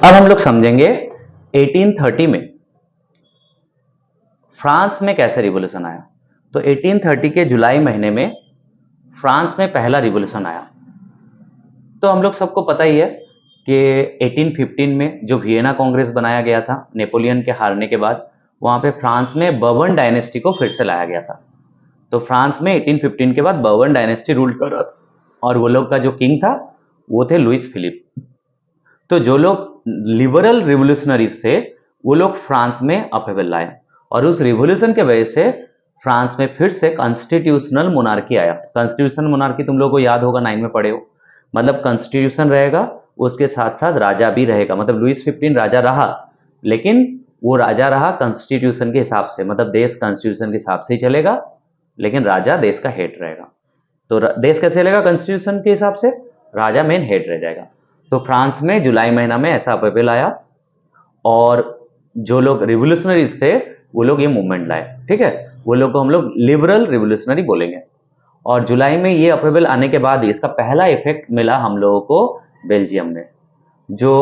अब हम लोग समझेंगे 1830 में फ्रांस में कैसे रिवॉल्यूशन आया। तो 1830 के जुलाई महीने में फ्रांस में पहला रिवॉल्यूशन आया। तो हम लोग सबको पता ही है कि 1815 में जो वियना कांग्रेस बनाया गया था नेपोलियन के हारने के बाद, वहां पे फ्रांस में बर्बन डायनेस्टी को फिर से लाया गया था। तो फ्रांस में 1815 के बाद बर्बन डायनेस्टी रूल कर रहा था और वो लोग का जो किंग था वो थे लुइस फिलिप। तो जो लोग लिबरल रिवोल्यूशनरीज थे वो लोग फ्रांस में अपहेबल लाए और उस रिवोल्यूशन के वजह से फ्रांस में फिर से कॉन्स्टिट्यूशनल मोनार्की आया। कॉन्स्टिट्यूशनल मोनार्की तुम लोगों को याद होगा, 9 में पढ़े हो। मतलब कॉन्स्टिट्यूशन रहेगा, उसके साथ साथ राजा भी रहेगा। मतलब लुइस 15 राजा रहा, लेकिन वो राजा रहा कॉन्स्टिट्यूशन के हिसाब से, मतलब देश कॉन्स्टिट्यूशन के हिसाब से ही चलेगा, लेकिन राजा देश का हेड रहेगा। तो देश कैसे चलेगा कॉन्स्टिट्यूशन के हिसाब से? राजा मेन हेड रह जाएगा। तो फ्रांस में जुलाई महीना में ऐसा अपहेबल आया और जो लोग रिवोल्यूशनरीज थे वो लोग ये मूवमेंट लाए। ठीक है, वो लोग को हम लोग लिबरल रिवोल्यूशनरी बोलेंगे। और जुलाई में ये अपहेबल आने के बाद इसका पहला इफेक्ट मिला हम लोगों को बेल्जियम में। जो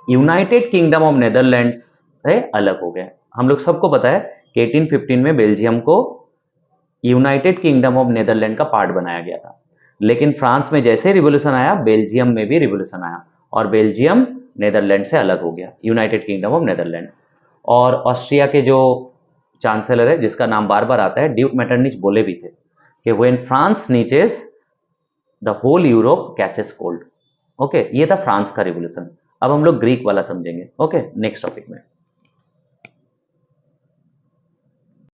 यूनाइटेड किंगडम ऑफ नेदरलैंड्स से अलग हो गया। हम लोग सबको पता है कि 1815 में बेल्जियम को यूनाइटेड किंगडम ऑफ नेदरलैंड का पार्ट बनाया गया था, लेकिन फ्रांस में जैसे रिवोल्यूशन आया बेल्जियम में भी रिवोल्यूशन आया और बेल्जियम नेदरलैंड से अलग हो गया, यूनाइटेड किंगडम ऑफ नेदरलैंड। और ऑस्ट्रिया के जो चांसलर है जिसका नाम बार बार आता है, ड्यूक मेटरनिच, बोले भी थे कि when France sneezes the whole Europe catches cold. Okay, ये था फ्रांस का रिवोल्यूशन। अब हम लोग ग्रीक वाला समझेंगे। ओके, नेक्स्ट टॉपिक में।